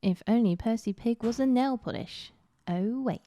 If only Percy Pig was a nail polish. Oh, wait.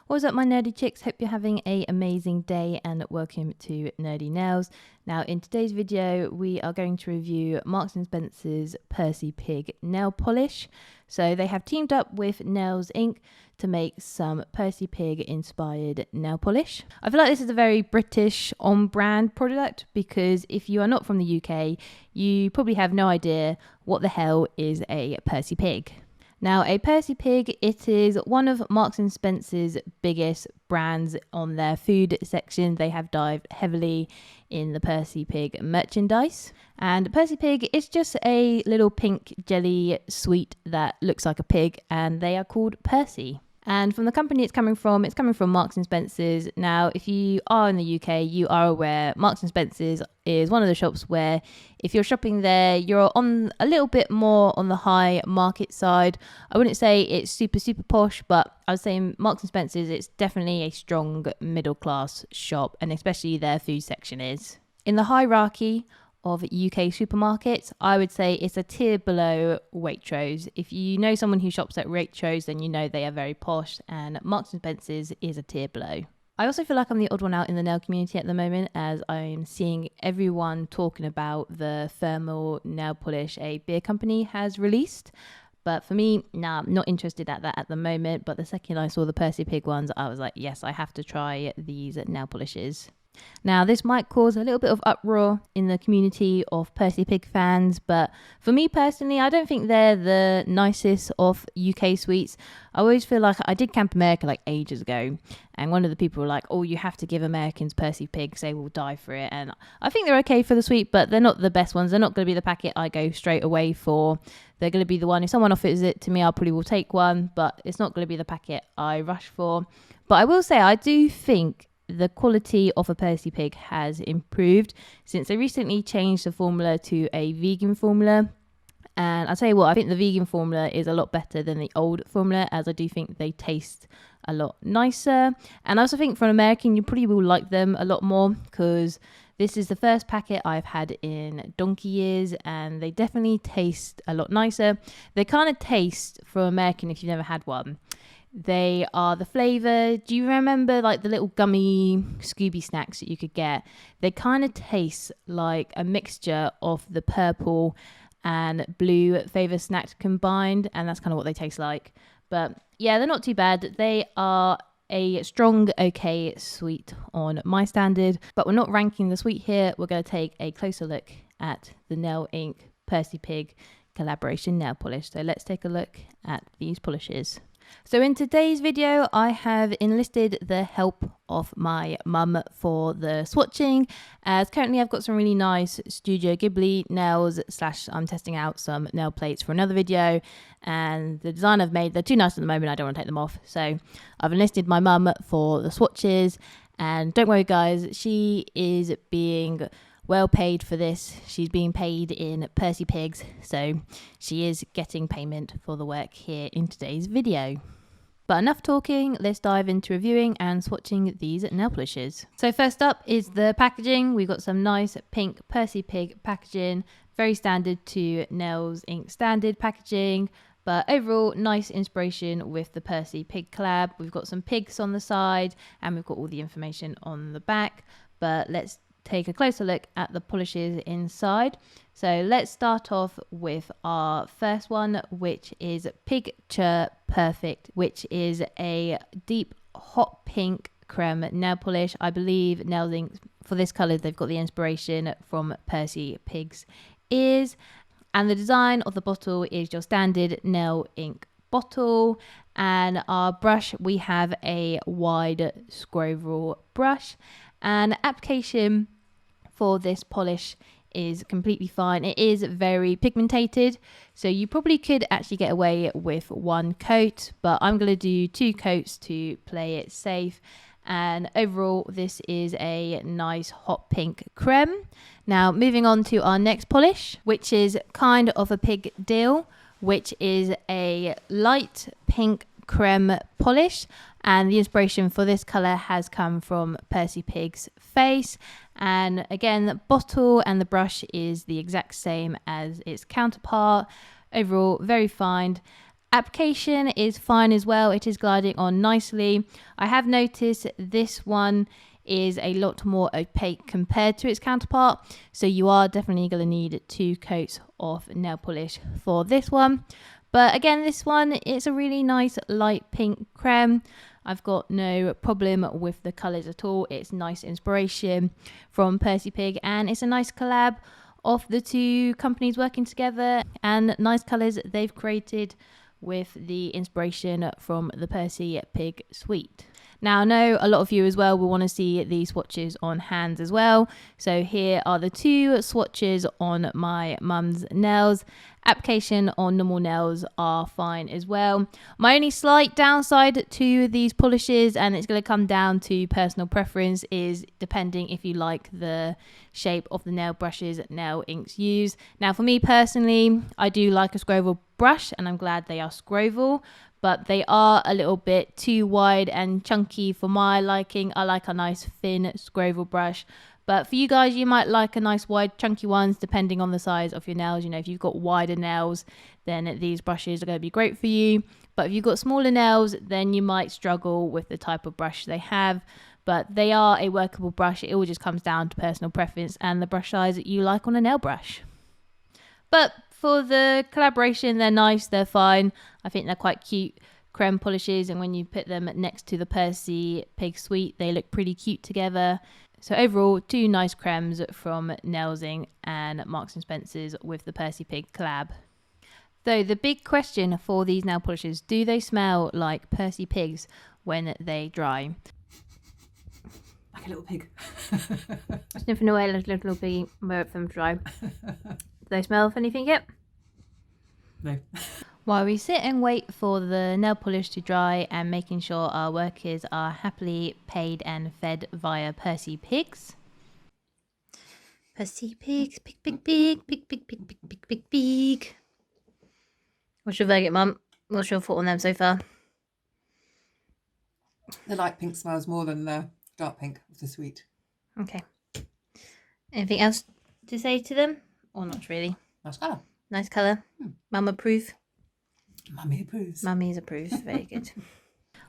What's up, my nerdy chicks? Hope you're having an amazing day and welcome to Nerdy Nails. Now, in today's video, we are going to review Marks & Spencer's Percy Pig nail polish. So they have teamed up with Nails Inc to make some Percy Pig inspired nail polish. I feel like this is a very British on-brand product because if you are not from the UK, you probably have no idea what the hell is a Percy Pig. Now, a Percy Pig, it is one of Marks & Spencer's biggest brands on their food section. They have dived heavily in the Percy Pig merchandise. And Percy Pig is just a little pink jelly sweet that looks like a pig, and they are called Percy. And from the company it's coming from Marks & Spencer's. Now, if you are in the UK, you are aware Marks & Spencer's is one of the shops where if you're shopping there, you're on a little bit more on the high market side. I wouldn't say it's super posh, but I would say Marks & Spencer's, it's definitely a strong middle class shop, and especially their food section is. In the hierarchy of UK supermarkets, I would say it's a tier below Waitrose. If you know someone who shops at Waitrose, then you know they are very posh, and Marks & Spencer's is a tier below. I also feel like I'm the odd one out in the nail community at the moment, as I'm seeing everyone talking about the thermal nail polish a beer company has released. But for me, nah, I'm not interested at that at the moment. But the second I saw the Percy Pig ones, I was like, yes, I have to try these nail polishes. Now, this might cause a little bit of uproar in the community of Percy Pig fans, but for me personally, I don't think they're the nicest of UK sweets. I always feel like I did Camp America like ages ago, and one of the people were like, oh, you have to give Americans Percy Pigs, they will die for it. And I think they're okay for the sweet, but they're not the best ones. They're not going to be the packet I go straight away for. They're going to be the one, if someone offers it to me, I probably will take one, but it's not going to be the packet I rush for. But I will say, I do think the quality of a Percy Pig has improved since they recently changed the formula to a vegan formula. And I'll tell you what, I think the vegan formula is a lot better than the old formula, as I do think they taste a lot nicer. And I also think for an American, you probably will like them a lot more, because this is the first packet I've had in donkey years, and they definitely taste a lot nicer. They kind of taste, for American, if you've never had one, they are the flavour. Do you remember like the little gummy Scooby snacks that you could get? They kind of taste like a mixture of the purple and blue flavour snacks combined, and that's kind of what they taste like. But yeah, they're not too bad. They are a strong okay sweet on my standard, but we're not ranking the sweet here. We're going to take a closer look at the Nails Inc Percy Pig collaboration nail polish. So let's take a look at these polishes. So in today's video, I have enlisted the help of my mum for the swatching, as currently I've got some really nice Studio Ghibli nails / I'm testing out some nail plates for another video, and the design I've made, they're too nice at the moment, I don't want to take them off. So I've enlisted my mum for the swatches, and don't worry guys, she is being well paid for this. She's being paid in Percy Pigs, so she is getting payment for the work here in today's video. But enough talking, let's dive into reviewing and swatching these nail polishes. So first up is the packaging. We've got some nice pink Percy Pig packaging, very standard to Nails Inc standard packaging, but overall nice inspiration with the Percy Pig collab. We've got some pigs on the side, and we've got all the information on the back. But let's take a closer look at the polishes inside. So let's start off with our first one, which is Picture Perfect, which is a deep hot pink creme nail polish. I believe Nails Inc, for this colour, they've got the inspiration from Percy Pig's ears, and the design of the bottle is your standard Nails Inc bottle. And our brush, we have a wide scroll brush, and application for this polish is completely fine. It is very pigmented, so you probably could actually get away with one coat, but I'm going to do 2 coats to play it safe. And overall, this is a nice hot pink creme. Now moving on to our next polish, which is kind of a pig deal, which is a light pink creme polish, And the inspiration for this colour has come from Percy Pig's face. And again, the bottle and the brush is the exact same as its counterpart. Overall, very fine. Application is fine as well. It is gliding on nicely. I have noticed this one is a lot more opaque compared to its counterpart, so you are definitely going to need 2 coats of nail polish for this one. But again, this one, it's a really nice light pink creme. I've got no problem with the colours at all. It's nice inspiration from Percy Pig, and it's a nice collab of the 2 companies working together, and nice colours they've created with the inspiration from the Percy Pig suite. Now, I know a lot of you as well will want to see these swatches on hands as well. So here are the 2 swatches on my mum's nails. Application on normal nails are fine as well. My only slight downside to these polishes, and it's going to come down to personal preference, is depending if you like the shape of the nail brushes Nails Inc use. Now, for me personally, I do like a scroval brush, and I'm glad they are scroval, but they are a little bit too wide and chunky for my liking. I like a nice thin scroval brush. But for you guys, you might like a nice wide chunky ones depending on the size of your nails. You know, if you've got wider nails, then these brushes are going to be great for you. But if you've got smaller nails, then you might struggle with the type of brush they have. But they are a workable brush. It all just comes down to personal preference and the brush size that you like on a nail brush. But for the collaboration, they're nice, they're fine. I think they're quite cute creme polishes, and when you put them next to the Percy Pig suite, they look pretty cute together. So overall, 2 nice cremes from Nails Inc and Marks & Spencer's with the Percy Pig collab. Though the big question for these nail polishes, do they smell like Percy Pigs when they dry? Like a little pig. Sniffing away like a little piggy, wait for them to dry. Do they smell of anything yet? No. While we sit and wait for the nail polish to dry and making sure our workers are happily paid and fed via Percy Pigs. Percy Pigs, pig, pig, pig, pig, pig, pig, pig, pig, pig, pig. What's your verdict, Mum? What's your thought on them so far? The light pink smells more than the dark pink of the sweet. Okay. Anything else to say to them? Or not really? Nice colour. Nice colour. Mum approve? Mummy approves. Mummy's approves. Very good.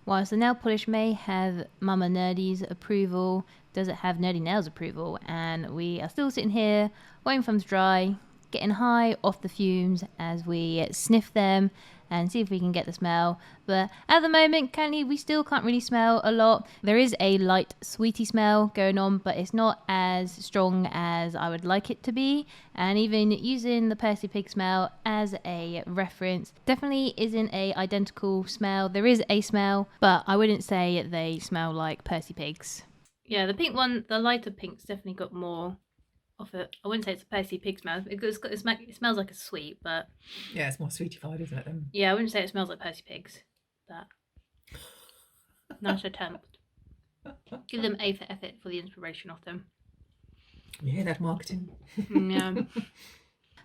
Whilst the nail polish may have Mama Nerdy's approval, does it have Nerdy Nails approval? And we are still sitting here waiting for them to dry, getting high off the fumes as we sniff them and see if we can get the smell. But at the moment, currently, we still can't really smell a lot. There is a light sweetie smell going on, but it's not as strong as I would like it to be. And even using the Percy Pig smell as a reference, definitely isn't a identical smell. There is a smell, but I wouldn't say they smell like Percy Pigs. Yeah, the pink one, the lighter pink's definitely got more of it. I wouldn't say it's a Percy Pig smell. It smells like a sweet, but Yeah, it's more sweetified, isn't it? Then? yeah, I wouldn't say it smells like Percy Pigs. But nice attempt. Give them A for effort for the inspiration of them. You hear that, marketing? Yeah.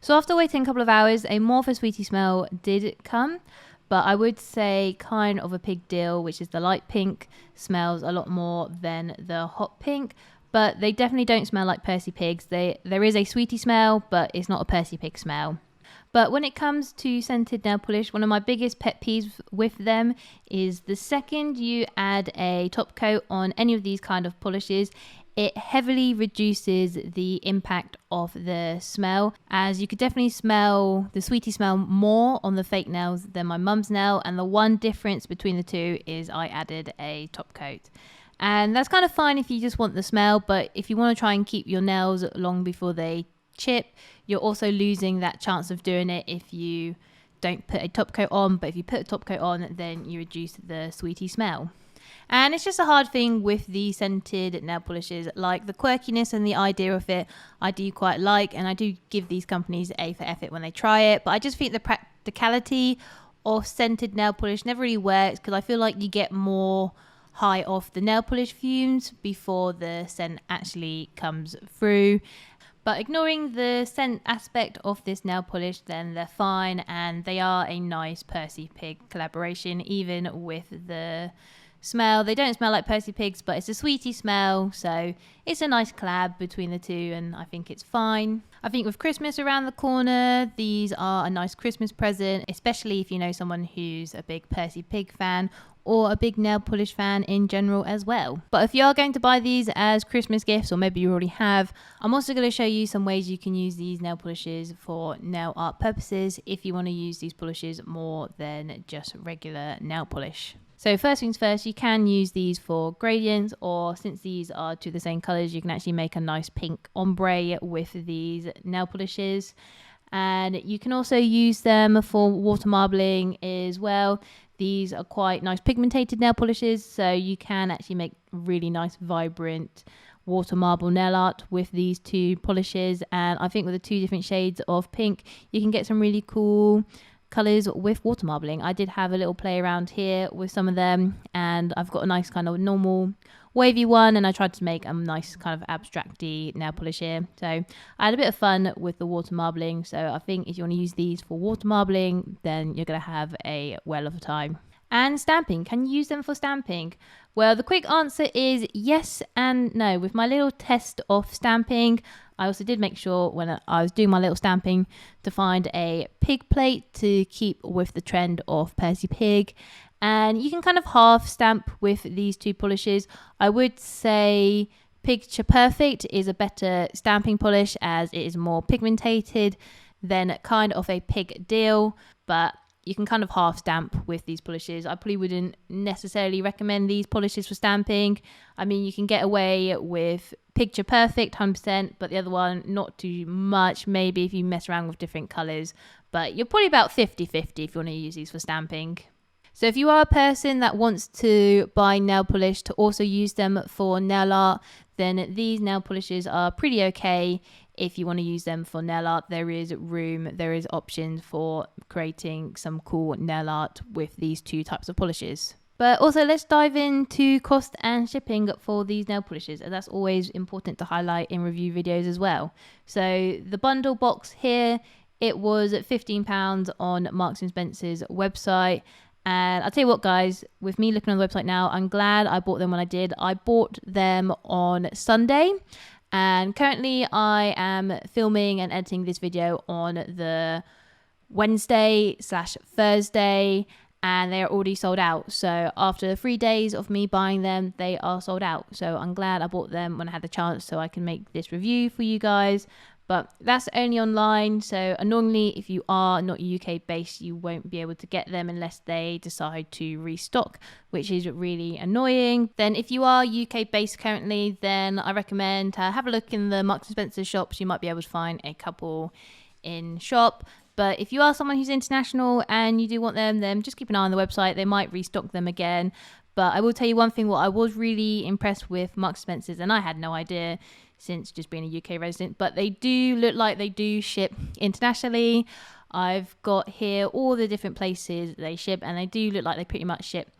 So after waiting a couple of hours, a more of a sweetie smell did come. But I would say kind of a pig deal, which is the light pink, smells a lot more than the hot pink. But they definitely don't smell like Percy Pigs. There is a sweetie smell, but it's not a Percy Pig smell. But when it comes to scented nail polish, one of my biggest pet peeves with them is the second you add a top coat on any of these kind of polishes, it heavily reduces the impact of the smell, as you could definitely smell the sweetie smell more on the fake nails than my mum's nail. And the one difference between the two is I added a top coat. And that's kind of fine if you just want the smell, but if you want to try and keep your nails long before they chip, you're also losing that chance of doing it if you don't put a top coat on. But if you put a top coat on, then you reduce the sweetie smell. And it's just a hard thing with the scented nail polishes. Like, the quirkiness and the idea of it, I do quite like, and I do give these companies A for effort when they try it. But I just think the practicality of scented nail polish never really works, because I feel like you get more high off the nail polish fumes before the scent actually comes through. But ignoring the scent aspect of this nail polish, then they're fine, and they are a nice Percy Pig collaboration, even with the smell. They don't smell like Percy Pigs, but it's a sweetie smell, so it's a nice collab between the two, and I think it's fine. I think with Christmas around the corner, these are a nice Christmas present, especially if you know someone who's a big Percy Pig fan or a big nail polish fan in general as well. But if you are going to buy these as Christmas gifts, or maybe you already have, I'm also going to show you some ways you can use these nail polishes for nail art purposes if you want to use these polishes more than just regular nail polish. So first things first, you can use these for gradients, or since these are two the same colors, you can actually make a nice pink ombre with these nail polishes. And you can also use them for water marbling as well. These are quite nice pigmented nail polishes, so you can actually make really nice vibrant water marble nail art with these two polishes. And I think with the two different shades of pink, you can get some really cool colors with water marbling. I did have a little play around here with some of them, and I've got a nice kind of normal wavy one, and I tried to make a nice kind of abstracty nail polish here. So I had a bit of fun with the water marbling. So I think if you want to use these for water marbling, then you're going to have a well of a time. And stamping, can you use them for stamping? Well, the quick answer is yes and no. With my little test of stamping, I also did make sure when I was doing my little stamping to find a pig plate to keep with the trend of Percy Pig. And you can kind of half stamp with these two polishes. I would say Picture Perfect is a better stamping polish as it is more pigmented than kind of a pig deal, but you can kind of half stamp with these polishes. I probably wouldn't necessarily recommend these polishes for stamping. I mean, you can get away with Picture Perfect 100%, but the other one, not too much. Maybe if you mess around with different colors, but you're probably about 50-50 if you want to use these for stamping. So if you are a person that wants to buy nail polish to also use them for nail art, then these nail polishes are pretty okay. If you want to use them for nail art, there is options for creating some cool nail art with these two types of polishes. But also let's dive into cost and shipping for these nail polishes, and that's always important to highlight in review videos as well. So the bundle box here, it was £15 on Marks & Spencer's website. And I'll tell you what, guys, with me looking on the website now, I'm glad I bought them when I did. I bought them on Sunday, and currently I am filming and editing this video on the Wednesday/Thursday, and they are already sold out. So after 3 days of me buying them, they are sold out. So I'm glad I bought them when I had the chance so I can make this review for you guys. But that's only online, so normally if you are not UK based, you won't be able to get them unless they decide to restock, which is really annoying. Then if you are UK based currently, then I recommend have a look in the Marks & Spencer shops. You might be able to find a couple in shop. But if you are someone who's international and you do want them, then just keep an eye on the website. They might restock them again. But I will tell you one thing, what I was really impressed with Marks & Spencer's, and I had no idea since just being a UK resident, but they do look like they do ship internationally. I've got here all the different places they ship, and they do look like they pretty much ship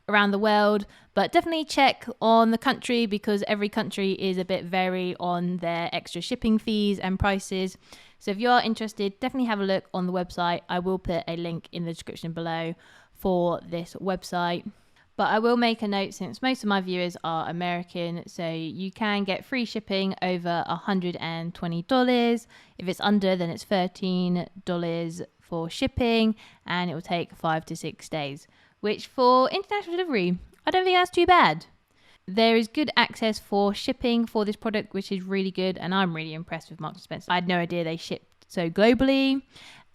around the world. But definitely check on the country, because every country is a bit vary on their extra shipping fees and prices. So if you are interested, definitely have a look on the website. I will put a link in the description below for this website. But I will make a note, since most of my viewers are American, so you can get free shipping over $120. If it's under, then it's $13 for shipping, and it will take 5 to 6 days, which for international delivery, I don't think that's too bad. There is good access for shipping for this product, which is really good, and I'm really impressed with Marks & Spencer. I had no idea they shipped so globally.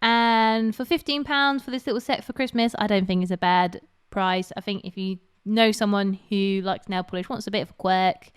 And for £15 for this little set for Christmas, I don't think it's a bad price. I think if you know someone who likes nail polish, wants a bit of a quirk,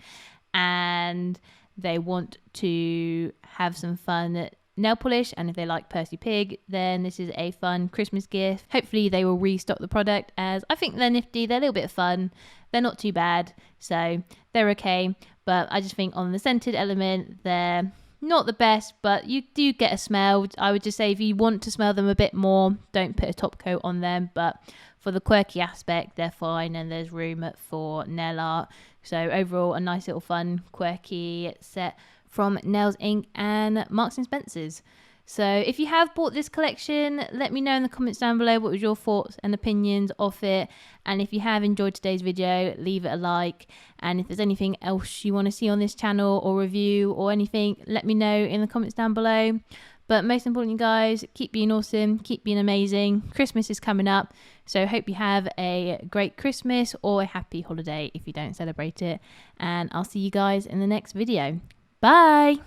and they want to have some fun nail polish, and if they like Percy Pig, then this is a fun Christmas gift. Hopefully they will restock the product, as I think they're nifty, they're a little bit of fun, they're not too bad, so they're okay. But I just think on the scented element, they're not the best, but you do get a smell. I would just say if you want to smell them a bit more, don't put a top coat on them, but for the quirky aspect, they're fine, and there's room for nail art. So overall, a nice little fun, quirky set from Nails Inc and Marks & Spencer's. So if you have bought this collection, let me know in the comments down below what was your thoughts and opinions of it. And if you have enjoyed today's video, leave it a like. And if there's anything else you want to see on this channel or review or anything, let me know in the comments down below. But most importantly, guys, keep being awesome, keep being amazing. Christmas is coming up, so hope you have a great Christmas or a happy holiday if you don't celebrate it. And I'll see you guys in the next video. Bye!